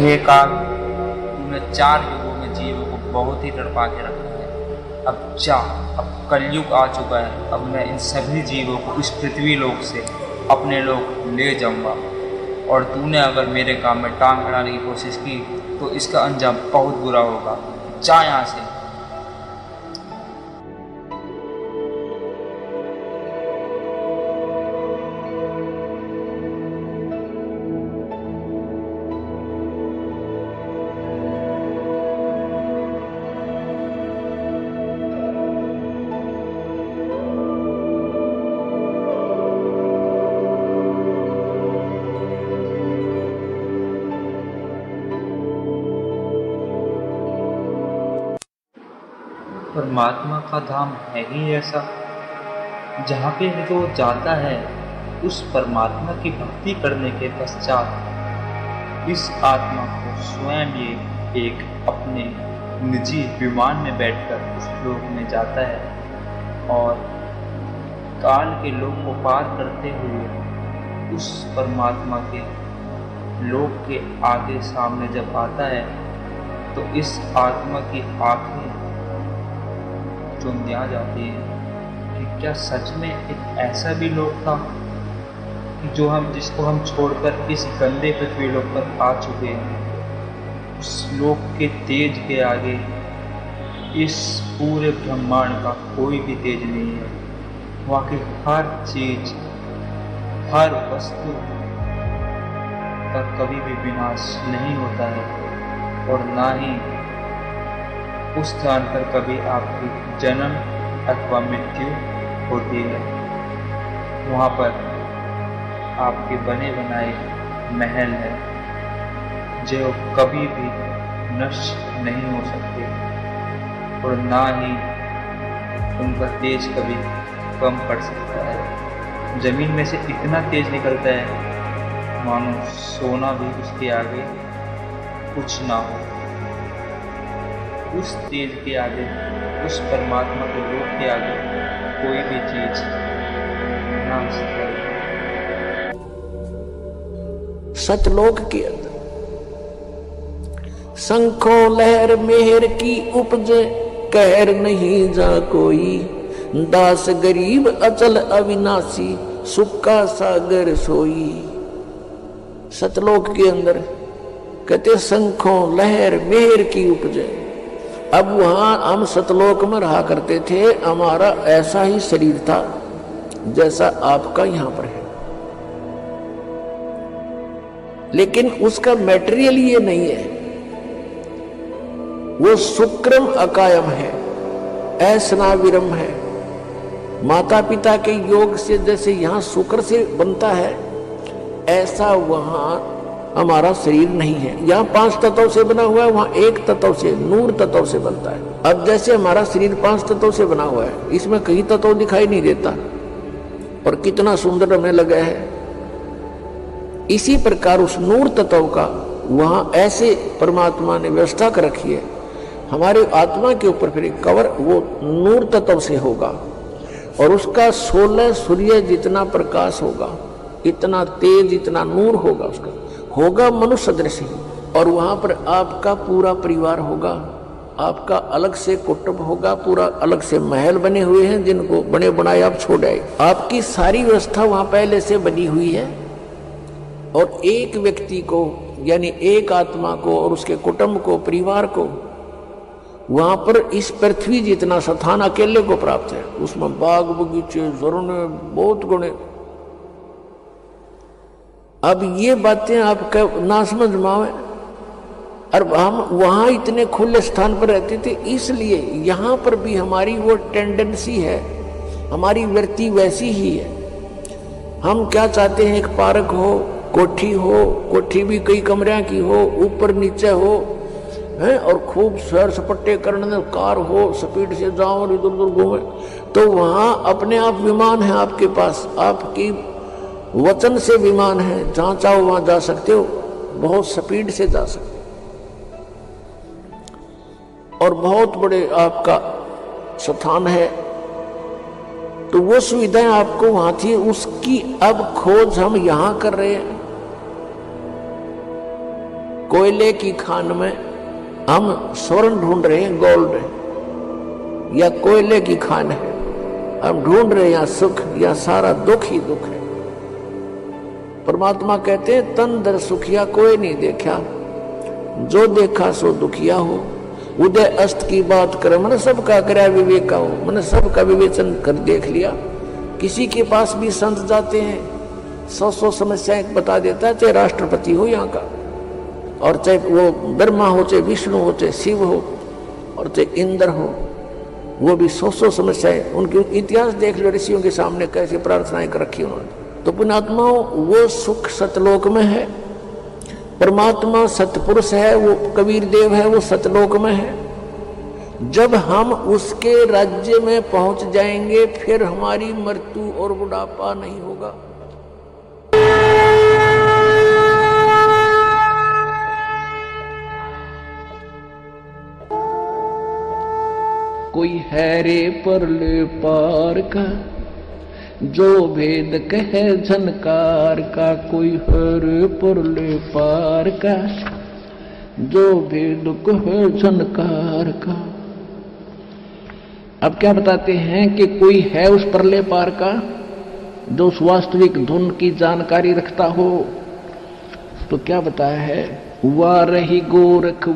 हे काल, तूने 4 युगों में जीवों को बहुत ही तड़पा के रखा है। अब जा, अब कलयुग आ चुका है। अब मैं इन सभी जीवों को इस पृथ्वी लोक से अपने लोक ले जाऊंगा। और तूने अगर मेरे काम में टांग अड़ाने की कोशिश की तो इसका अंजाम बहुत बुरा होगा। जा यहाँ से। परमात्मा का धाम है ही ऐसा जहाँ पे जो जाता है उस परमात्मा की भक्ति करने के पश्चात इस आत्मा को स्वयं ये एक अपने निजी विमान में बैठकर उस लोक में जाता है और काल के लोक को पार करते हुए उस परमात्मा के लोक के आगे सामने जब आता है तो इस आत्मा की आंखें चुंधिया जाती है कि क्या सच में एक ऐसा भी लोक था जिसको हम छोड़कर इस गंदे पृथ्वी लोक पर आ चुके हैं। उस लोक के तेज के आगे इस पूरे ब्रह्मांड का कोई भी तेज नहीं है। वहाँ की हर चीज, हर वस्तु का कभी भी विनाश नहीं होता है और ना ही उस स्थान पर कभी आपकी जन्म अथवा मृत्यु होती है। वहाँ पर आपके बने बनाए महल है जो कभी भी नष्ट नहीं हो सकते और ना ही उनका तेज कभी कम पड़ सकता है। जमीन में से इतना तेज निकलता है मानो सोना भी उसके आगे कुछ ना हो। उस तेज के आगे, उस परमात्मा के रूप के आगे कोई भी चीज ना सकती। सतलोक के अंदर शंखों लहर मेहर की उपजे, कहर नहीं जा कोई। दास गरीब अचल अविनाशी, सुख का सागर सोई। सतलोक के अंदर कहते शंखों लहर मेहर की उपजे। अब वहां हम सतलोक में रहा करते थे, हमारा ऐसा ही शरीर था जैसा आपका यहां पर है, लेकिन उसका मटेरियल ये नहीं है। वो शुक्रम अकायम है, ऐसनाविरम है। माता पिता के योग से जैसे यहां शुक्र से बनता है, ऐसा वहां हमारा शरीर नहीं है। यहाँ 5 तत्वों से बना हुआ है, वहाँ 1 तत्व से, नूर तत्व से बनता है। अब जैसे हमारा शरीर 5 तत्वों से बना हुआ है, इसमें कहीं तत्व दिखाई नहीं देता और कितना सुंदर हमें लगा है। इसी प्रकार उस नूर तत्व का वहाँ ऐसे परमात्मा ने व्यवस्था कर रखी है। हमारे आत्मा के ऊपर फिर एक कवर वो नूर तत्व से होगा और उसका 16 सूर्य जितना प्रकाश होगा, इतना तेज, इतना नूर होगा, उसका होगा मनुष्य सदृश ही। और वहां पर आपका पूरा परिवार होगा, आपका अलग से कुटुंब होगा, पूरा अलग से महल बने हुए हैं जिनको बने बनाए आप छोड़ आए। आपकी सारी व्यवस्था वहां पहले से बनी हुई है और एक व्यक्ति को यानी एक आत्मा को और उसके कुटुंब को, परिवार को वहां पर इस पृथ्वी जितना स्थान अकेले को प्राप्त है। उसमें बाग बगीचे, झरने, बहुत गुणे। अब ये बातें आप ना समझ में आवे। और हम वहां इतने खुले स्थान पर रहते थे, इसलिए यहां पर भी हमारी वो टेंडेंसी है, हमारी वृत्ति वैसी ही है। हम क्या चाहते हैं, एक पार्क हो, कोठी भी कई कमरियां की हो, ऊपर नीचे हो है, और खूब सैर सपट्टे करने, कार हो, स्पीड से जाओ और इधर उधर घूमे। तो वहां अपने आप विमान है आपके पास, आपकी वचन से विमान है, जहां चाहो वहां जा सकते हो, बहुत स्पीड से जा सकते हो और बहुत बड़े आपका स्थान है। तो वो सुविधाएं आपको वहां थी, उसकी अब खोज हम यहां कर रहे हैं। कोयले की खान में हम स्वर्ण ढूंढ रहे हैं, गोल्ड, या कोयले की खान है, हम ढूंढ रहे हैं या सुख, या सारा दुख ही दुख है। परमात्मा कहते हैं तन दर सुखिया कोई नहीं देखा, जो देखा सो दुखिया हो। उदय अस्त की बात करे, मैंने सबका करया विवेका हो, मैंने सबका विवेचन कर देख लिया। किसी के पास भी संत जाते हैं, 100 समस्याएं बता देता है, चाहे राष्ट्रपति हो यहाँ का, और चाहे वो ब्रह्मा हो, चाहे विष्णु हो, चाहे शिव हो, और चाहे इंद्र हो, वो भी 100 समस्याएं। उनके इतिहास देख लो, ऋषियों के सामने कैसे प्रार्थनाएं कर रखी उन्होंने। तो पुण्यात्माओं, वो सुख सतलोक में है। परमात्मा सतपुरुष है, वो कबीर देव है, वो सतलोक में है। जब हम उसके राज्य में पहुंच जाएंगे, फिर हमारी मृत्यु और बुढ़ापा नहीं होगा। कोई है रे परले पार का, जो भेद कहे झनकार का। कोई है रे परले पार का, जो भेद कहे झनकार का। अब क्या बताते हैं कि कोई है उस परले पार का जो उस वास्तविक धुन की जानकारी रखता हो। तो क्या बताया है, वा रही गोरख